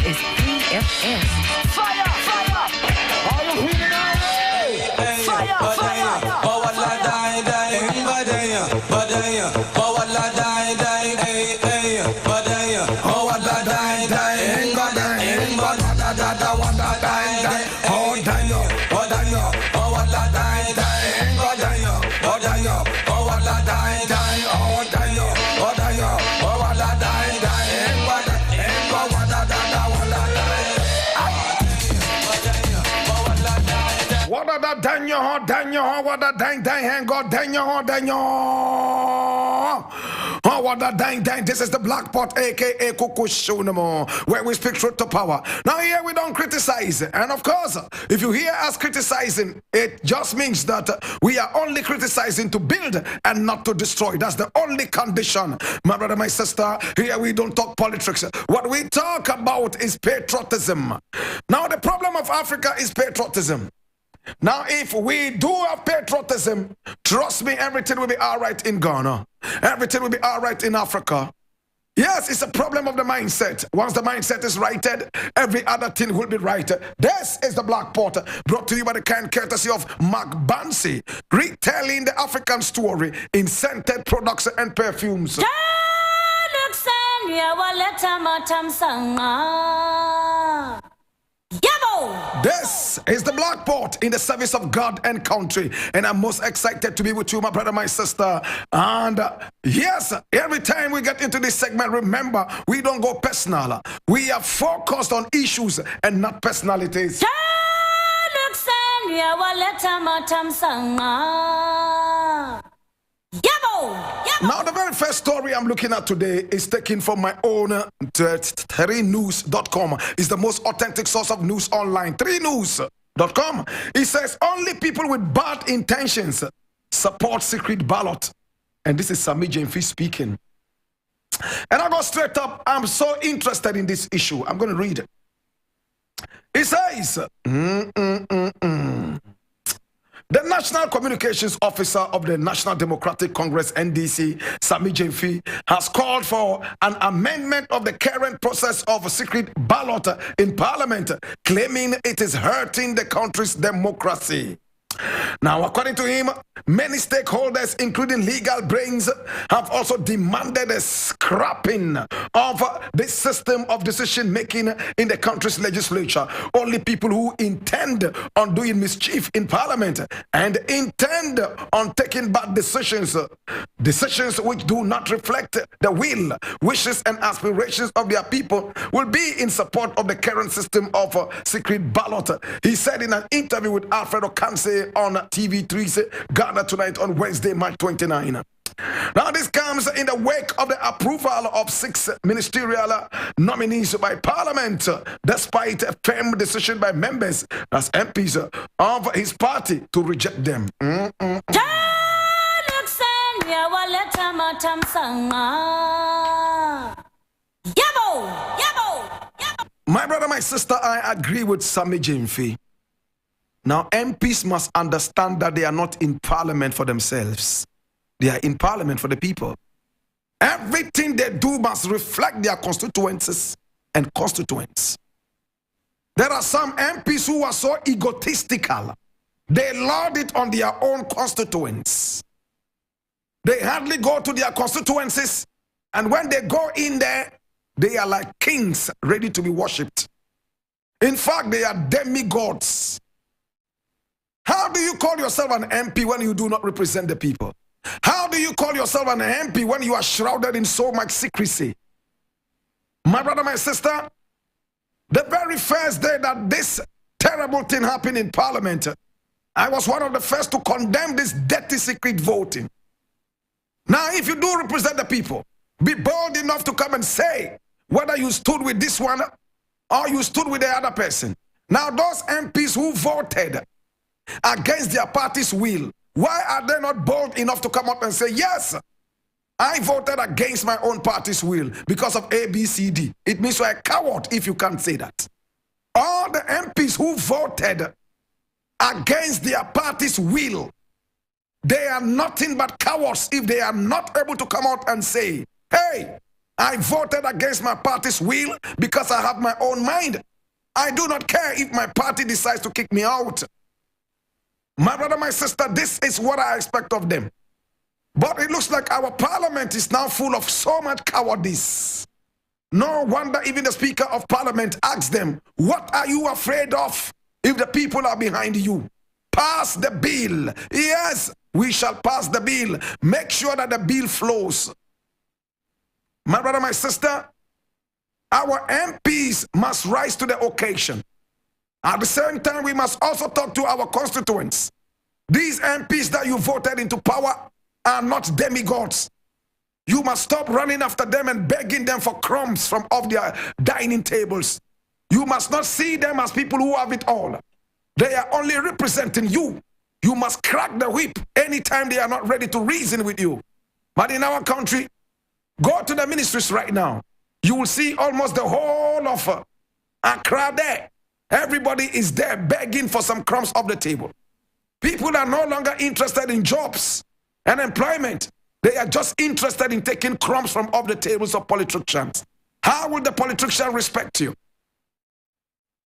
is PFS. Fire, fire! Are you feeling alright? Fire, fire! Bawala die die, badaya, badaya. Bawala die die, badaya. Bawala die die, badaya, badada da da wada die die. Oh daya, badaya. Bawala die die, badaya, badaya. Bawala die die, oh daya, badaya. Bawala die die, badaya, bawala da da wada die. What are that Daniel? What a dang hang God Daniel? Oh, what a dang. This is the Black Pot, aka Kukushunamo, where we speak truth to power. Now, here we don't criticize. And of course, if you hear us criticizing, it just means that we are only criticizing to build and not to destroy. That's the only condition. My brother, my sister, here we don't talk politics. What we talk about is patriotism. Now, the problem of Africa is patriotism. Now, if we do have patriotism, trust me, everything will be all right in Ghana. Everything will be all right in Africa. Yes, it's a problem of the mindset. Once the mindset is righted, every other thing will be righted. This is the Black Pot, brought to you by the kind courtesy of Mark Bansi, retelling the African story in scented products and perfumes. This is the Black Pot in the service of God and country, and I'm most excited to be with you, my brother, my sister. And yes, every time we get into this segment, remember, we don't go personal. We are focused on issues and not personalities. Now, the very first story I'm looking at today is taken from my own 3news.com. It's the most authentic source of news online. 3news.com. It says only people with bad intentions support secret ballot. And this is Sami Jemfi speaking. And I go straight up. I'm so interested in this issue. I'm going to read it. It says, The National Communications Officer of the National Democratic Congress, NDC, Sami Jemfi, has called for an amendment of the current process of a secret ballot in Parliament, claiming it is hurting the country's democracy. Now, according to him, many stakeholders, including legal brains, have also demanded a scrapping of this system of decision-making in the country's legislature. Only people who intend on doing mischief in Parliament and intend on taking bad decisions which do not reflect the will, wishes, and aspirations of their people, will be in support of the current system of secret ballot. He said in an interview with Alfredo Kanse on TV3's Ghana Tonight on Wednesday, March 29. Now, this comes in the wake of the approval of 6 ministerial nominees by Parliament, despite a firm decision by members as MPs of his party to reject them. My brother, my sister, I agree with Sami Jemfi. Now, MPs must understand that they are not in Parliament for themselves. They are in Parliament for the people. Everything they do must reflect their constituencies and constituents. There are some MPs who are so egotistical. They lord it on their own constituents. They hardly go to their constituencies, and when they go in there, they are like kings ready to be worshipped. In fact, they are demigods. How do you call yourself an MP when you do not represent the people? How do you call yourself an MP when you are shrouded in so much secrecy? My brother, my sister, the very first day that this terrible thing happened in Parliament, I was one of the first to condemn this dirty secret voting. Now, if you do represent the people, be bold enough to come and say whether you stood with this one or you stood with the other person. Now, those MPs who voted against their party's will, why are they not bold enough to come up and say, yes, I voted against my own party's will because of A, B, C, D? It means you're a coward if you can't say that. All the MPs who voted against their party's will, they are nothing but cowards if they are not able to come out and say, hey, I voted against my party's will because I have my own mind. I do not care if my party decides to kick me out. My brother, my sister, this is what I expect of them. But it looks like our parliament is now full of so much cowardice. No wonder even the Speaker of Parliament asked them, what are you afraid of if the people are behind you? Pass the bill. Yes, we shall pass the bill. Make sure that the bill flows. My brother, my sister, our MPs must rise to the occasion. At the same time, we must also talk to our constituents. These MPs that you voted into power are not demigods. You must stop running after them and begging them for crumbs from off their dining tables. You must not see them as people who have it all. They are only representing you. You must crack the whip anytime they are not ready to reason with you. But in our country, go to the ministries right now. You will see almost the whole of Accra there. Everybody is there begging for some crumbs off the table. People are no longer interested in jobs and employment. They are just interested in taking crumbs from off the tables of politicians. How will the politician respect you?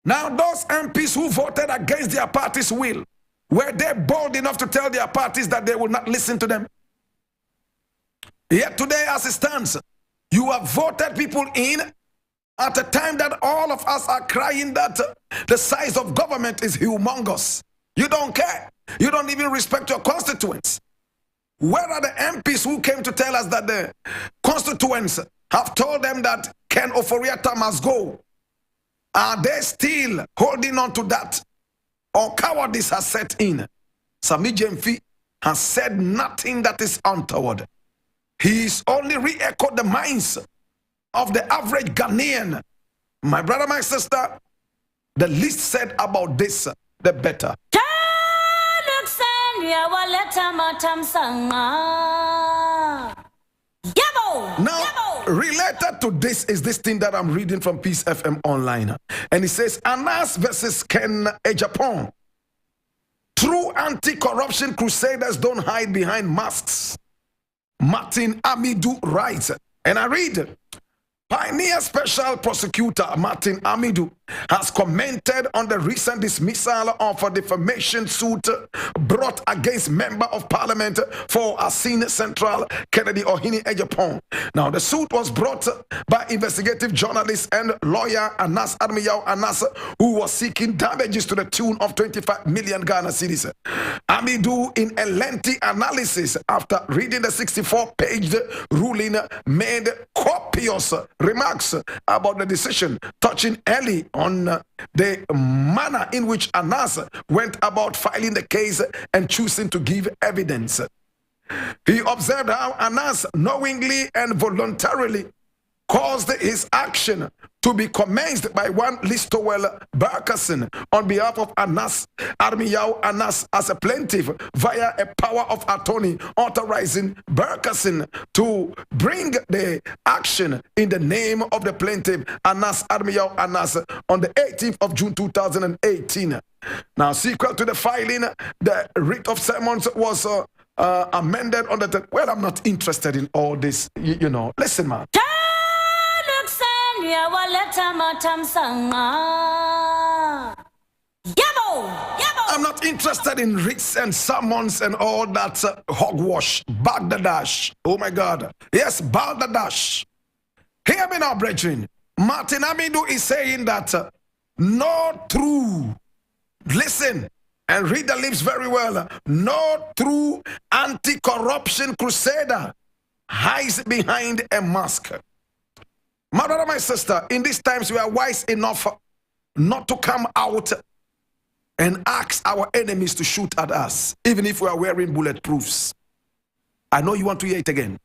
Now, those MPs who voted against their party's will, were they bold enough to tell their parties that they will not listen to them? Yet today, as it stands, you have voted people in at a time that all of us are crying that the size of government is humongous. You don't care. You don't even respect your constituents. Where are the MPs who came to tell us that the constituents have told them that Ken Oforiatta must go? Are they still holding on to that? Or cowardice has set in? Sammy Jemfi has said nothing that is untoward. He's only re-echoed the minds of the average Ghanaian. My brother, my sister, the least said about this, the better. Now, related to this is this thing that I'm reading from Peace FM online. And it says, Anas versus Ken Ejapon. True anti-corruption crusaders don't hide behind masks. Martin Amidou writes, and I read, Pioneer Special Prosecutor Martin Amidou has commented on the recent dismissal of a defamation suit brought against Member of Parliament for Asin Central, Kennedy Ohini Ejapon. Now, the suit was brought by investigative journalist and lawyer Anas Armiyao Anas, who was seeking damages to the tune of 25 million Ghana cedis. Amidou, in a lengthy analysis after reading the 64-page ruling, made copious remarks about the decision, touching early on the manner in which Anas went about filing the case and choosing to give evidence. He observed how Anas knowingly and voluntarily caused his action to be commenced by one Listowel Barkerson on behalf of Anas Armiyao Anas as a plaintiff via a power of attorney authorizing Barkerson to bring the action in the name of the plaintiff Anas Armiyao Anas on the 18th of June 2018. Now, sequel to the filing, the writ of summons was amended on the... Well, I'm not interested in all this, you know. Listen, man. I'm not interested in writs and summons and all that hogwash. Bagdadash. Oh my God. Yes, Bagdadash. Hear me now, brethren. Martin Amidou is saying that no true, listen and read the lips very well, no true anti-corruption crusader hides behind a mask. My brother, my sister, in these times we are wise enough not to come out and ask our enemies to shoot at us, even if we are wearing bulletproofs. I know you want to hear it again.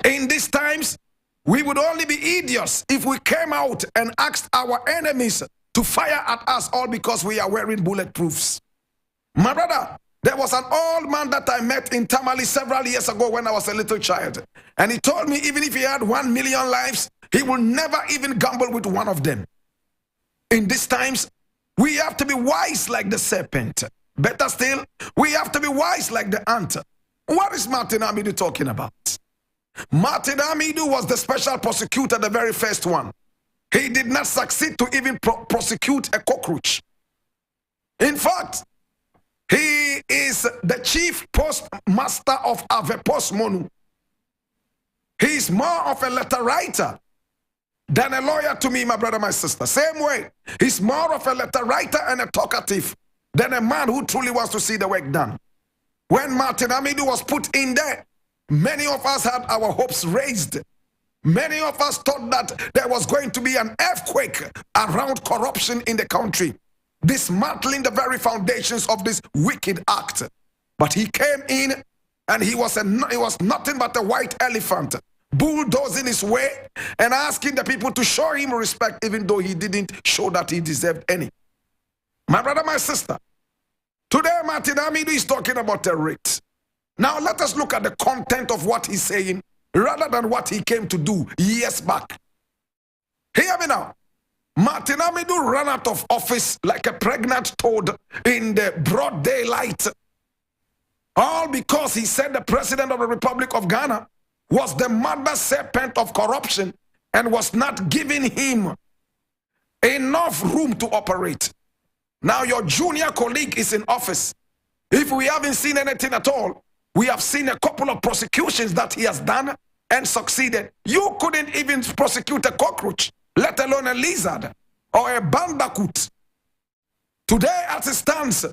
In these times, we would only be idiots if we came out and asked our enemies to fire at us all because we are wearing bulletproofs. My brother, there was an old man that I met in Tamale several years ago when I was a little child. And he told me even if he had 1 million lives, he will never even gamble with one of them. In these times, we have to be wise like the serpent. Better still, we have to be wise like the ant. What is Martin Amidou talking about? Martin Amidu was the special prosecutor, the very first one. He did not succeed to even prosecute a cockroach. In fact, he is the chief postmaster of Ave Post Monu. He is more of a letter writer than a lawyer to me, my brother, my sister. Same way, he's more of a letter writer and a talkative than a man who truly wants to see the work done. When Martin Amidu was put in there, many of us had our hopes raised. Many of us thought that there was going to be an earthquake around corruption in the country, dismantling the very foundations of this wicked act. But he came in and he was nothing but a white elephant, bulldozing his way and asking the people to show him respect, even though he didn't show that he deserved any. My brother, my sister, today Martin Amidu is talking about a writ. Now let us look at the content of what he's saying rather than what he came to do years back. Hear me now. Martin Amidu ran out of office like a pregnant toad in the broad daylight. All because he said the president of the Republic of Ghana was the mother serpent of corruption and was not giving him enough room to operate. Now your junior colleague is in office. If we haven't seen anything at all, we have seen a couple of prosecutions that he has done and succeeded. You couldn't even prosecute a cockroach, let alone a lizard or a bandicoot. Today, as it stands,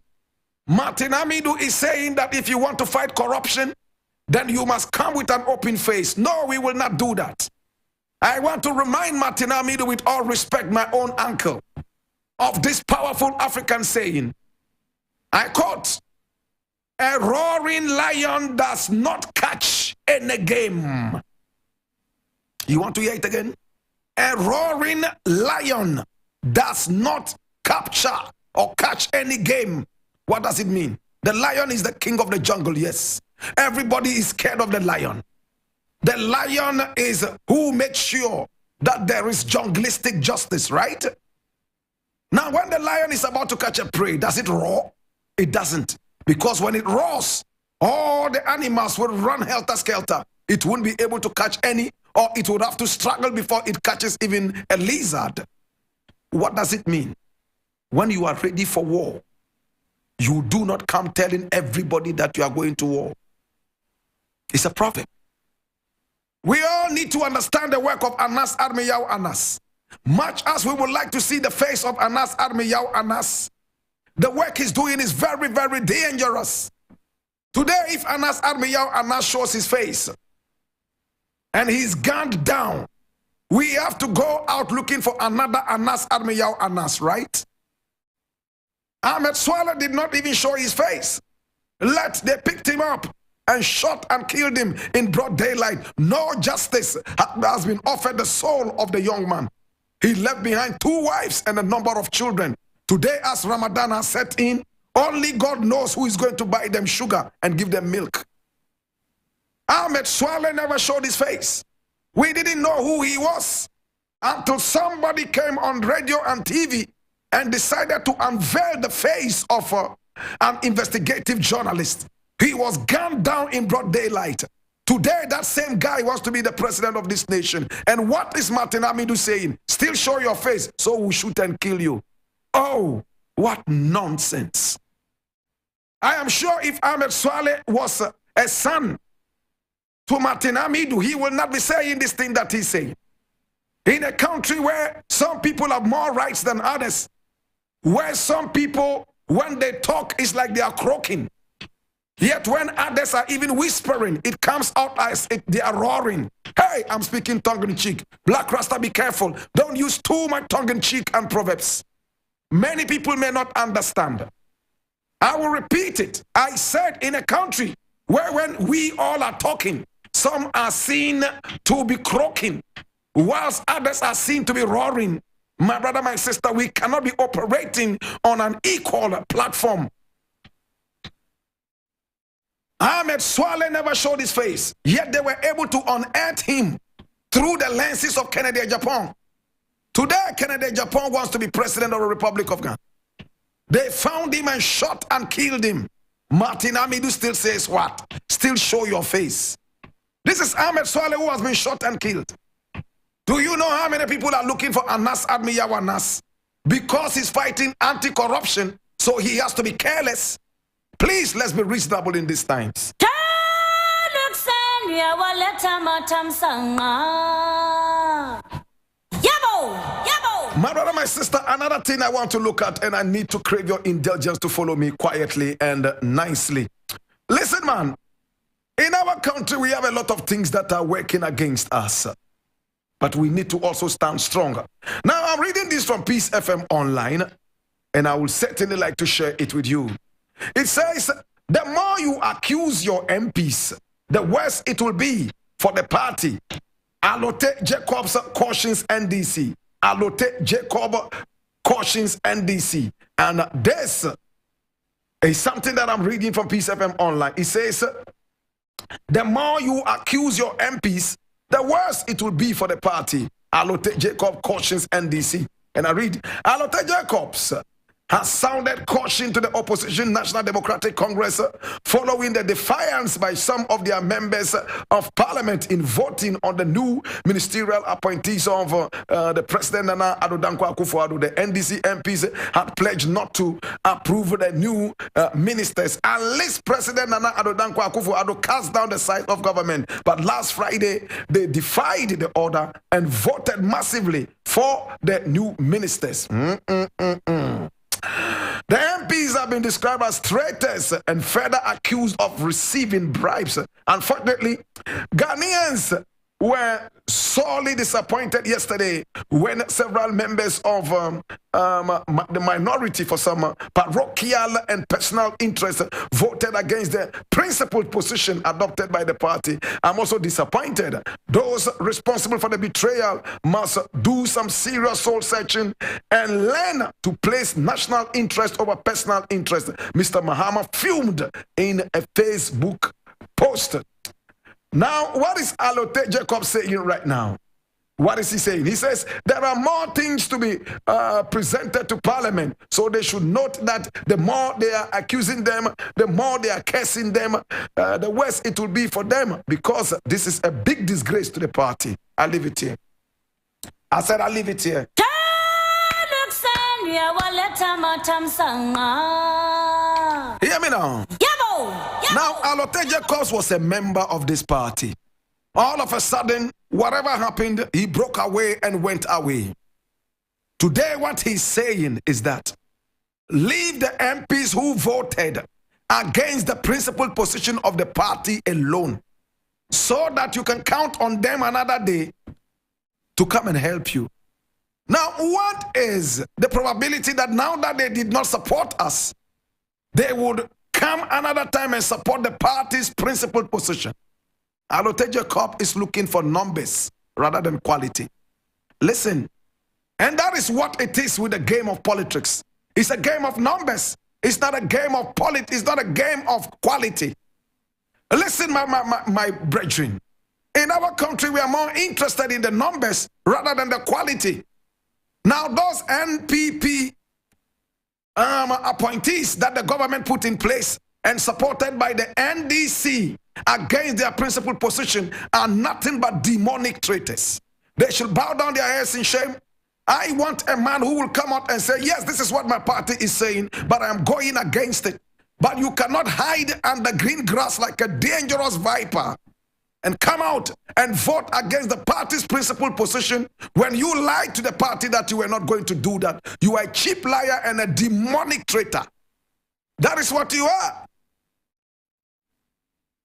Martin Amidu is saying that if you want to fight corruption, then you must come with an open face. No, we will not do that. I want to remind Martin Amidu, with all respect, my own uncle, of this powerful African saying. I quote, "A roaring lion does not catch any game." You want to hear it again? A roaring lion does not capture or catch any game. What does it mean? The lion is the king of the jungle, yes. Everybody is scared of the lion. The lion is who makes sure that there is junglistic justice, right? Now, when the lion is about to catch a prey, does it roar? It doesn't. Because when it roars, all the animals will run helter-skelter. It won't be able to catch any, or it would have to struggle before it catches even a lizard. What does it mean? When you are ready for war, you do not come telling everybody that you are going to war. It's a proverb. We all need to understand the work of Anas Armiyao Anas. Much as we would like to see the face of Anas Armiyao Anas, the work he's doing is very, very dangerous. Today, if Anas Armiyao Anas shows his face and he's gunned down, we have to go out looking for another Anas Armiyao Anas, right? Ahmed Swaleh did not even show his face. They picked him up and shot and killed him in broad daylight. No justice has been offered the soul of the young man. He left behind 2 wives and a number of children. Today, as Ramadan has set in, only God knows who is going to buy them sugar and give them milk. Ahmed Swaleh never showed his face. We didn't know who he was until somebody came on radio and TV and decided to unveil the face of an investigative journalist. He was gunned down in broad daylight. Today, that same guy wants to be the president of this nation. And what is Martin Amidu saying? Still show your face, so we'll shoot and kill you. Oh, what nonsense. I am sure if Ahmed Swaleh was a son to Martin Amidu, he will not be saying this thing that he's saying. In a country where some people have more rights than others, where some people, when they talk, it's like they are croaking. Yet when others are even whispering, it comes out as if they are roaring. Hey, I'm speaking tongue-in-cheek. Black Rasta, be careful. Don't use too much tongue-in-cheek and proverbs. Many people may not understand. I will repeat it. I said in a country where when we all are talking, some are seen to be croaking, whilst others are seen to be roaring. My brother, my sister, we cannot be operating on an equal platform. Ahmed Swaleh never showed his face, yet they were able to unearth him through the lenses of Kennedy Japan. Today, Kennedy Japan wants to be president of the Republic of Ghana. They found him and shot and killed him. Martin Amidu still says what? Still show your face. This is Ahmed Swale who has been shot and killed. Do you know how many people are looking for Anas Admiyawa Anas? Because he's fighting anti-corruption, so he has to be careless. Please, let's be reasonable in these times. My brother, my sister, another thing I want to look at, and I need to crave your indulgence to follow me quietly and nicely. Listen, man, in our country, we have a lot of things that are working against us. But we need to also stand stronger. Now, I'm reading this from Peace FM Online, and I will certainly like to share it with you. It says, the more you accuse your MPs, the worse it will be for the party. Alote Jacobs cautions NDC. Alote Jacob cautions NDC. And this is something that I'm reading from Peace FM Online. It says, the more you accuse your MPs, the worse it will be for the party. Alote Jacob cautions NDC. And I read, Alote Jacobs has sounded caution to the opposition National Democratic Congress following the defiance by some of their members of parliament in voting on the new ministerial appointees of the President Nana Addo Dankwa Akufo-Addo. The NDC MPs had pledged not to approve the new ministers unless President Nana Addo Dankwa Akufo-Addo cast down the side of government. But last Friday, they defied the order and voted massively for the new ministers. The MPs have been described as traitors and further accused of receiving bribes. Unfortunately, Ghanaians were sorely disappointed yesterday when several members of the minority for some parochial and personal interests voted against the principled position adopted by the party. I'm also disappointed. Those responsible for the betrayal must do some serious soul searching and learn to place national interest over personal interest. Mr. Mahama fumed in a Facebook post. Now, what is Alote Jacob saying right now? What is he saying? He says there are more things to be presented to Parliament. So they should note that the more they are accusing them, the more they are cursing them, the worse it will be for them, because this is a big disgrace to the party. I leave it here. I said I leave it here. Hear me now. Now, Alote Jacobs was a member of this party. All of a sudden, whatever happened, he broke away and went away. Today, what he's saying is that leave the MPs who voted against the principled position of the party alone, so that you can count on them another day to come and help you. Now, what is the probability that now that they did not support us, they would come another time and support the party's principled position? Alote Jacob is looking for numbers rather than quality. Listen, and that is what it is with the game of politics. It's a game of numbers. It's not a game of politics. It's not a game of quality. Listen, my brethren. In our country, we are more interested in the numbers rather than the quality. Now, those NPP appointees that the government put in place and supported by the NDC against their principal position are nothing but demonic traitors. They should bow down their heads in shame. I want a man who will come out and say, yes, this is what my party is saying, but I am going against it. But you cannot hide under green grass like a dangerous viper and come out and vote against the party's principal position when you lied to the party that you were not going to do that. You are a cheap liar and a demonic traitor. That is what you are.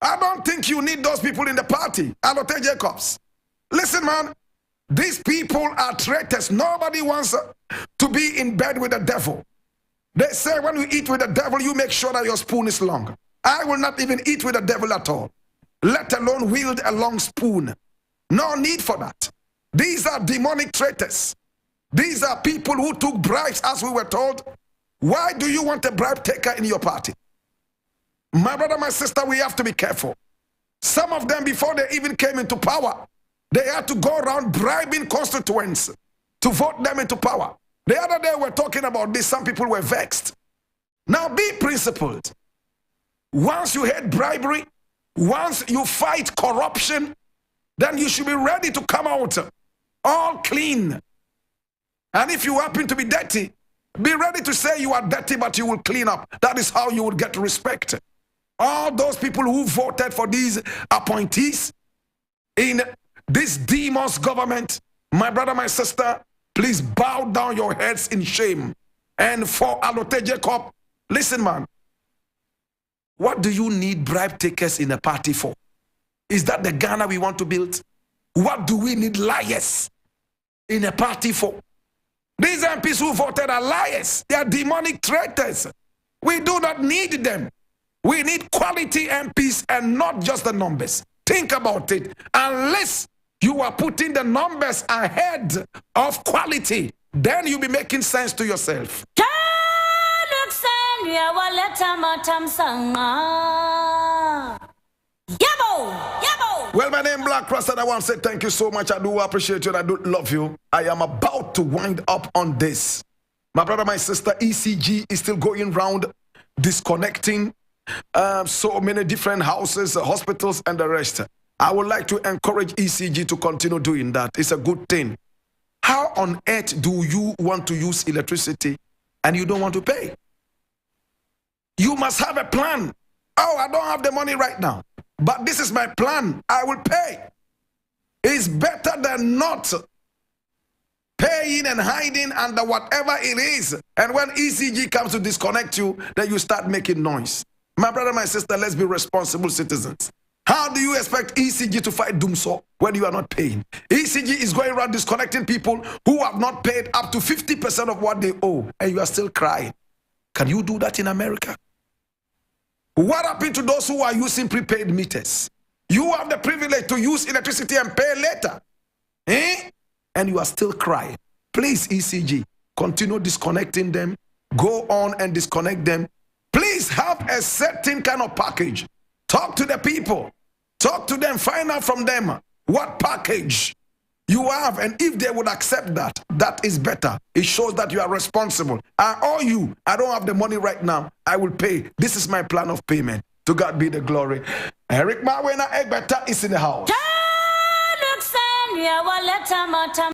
I don't think you need those people in the party. Alote Jacobs. Listen, man, these people are traitors. Nobody wants to be in bed with the devil. They say when you eat with the devil, you make sure that your spoon is long. I will not even eat with the devil at all, let alone wield a long spoon. No need for that. These are demonic traitors. These are people who took bribes, as we were told. Why do you want a bribe taker in your party? My brother, my sister, we have to be careful. Some of them, before they even came into power, they had to go around bribing constituents to vote them into power. The other day we're talking about this. Some people were vexed. Now be principled. Once you hate bribery, Once you fight corruption, then you should be ready to come out all clean. And if you happen to be dirty, be ready to say you are dirty, but you will clean up. That is how you will get respect. All those people who voted for these appointees in this demons government, my brother, my sister, please bow down your heads in shame. And for Alote Jacob, listen, man, what do you need bribe takers in a party for? Is that the Ghana we want to build? What do we need liars in a party for? These MPs who voted are liars. They are demonic traitors. We do not need them. We need quality MPs and not just the numbers. Think about it. Unless you are putting the numbers ahead of quality, then you'll be making sense to yourself. Well, my name is Black Cross, and I want to say thank you so much. I do appreciate you and I do love you. I am about to wind up on this. My brother, my sister, ECG is still going round disconnecting so many different houses, hospitals, and the rest. I would like to encourage ECG to continue doing that. It's a good thing. How on earth do you want to use electricity and you don't want to pay? You must have a plan. Oh, I don't have the money right now, but this is my plan. I will pay. It's better than not paying and hiding under whatever it is. And when ECG comes to disconnect you, then you start making noise. My brother, my sister, let's be responsible citizens. How do you expect ECG to fight Doomsaw when you are not paying? ECG is going around disconnecting people who have not paid up to 50% of what they owe, and you are still crying. Can you do that in America? What happened to those who are using prepaid meters? You have the privilege to use electricity and pay later. And you are still crying. Please, ECG, continue disconnecting them. Go on and disconnect them. Please have a certain kind of package. Talk to the people. Talk to them. Find out from them what package you have. And if they would accept that, that is better. It shows that you are responsible. I owe you. I don't have the money right now. I will pay. This is my plan of payment. To God be the glory. Eric Mawuena Egbeta is in the house.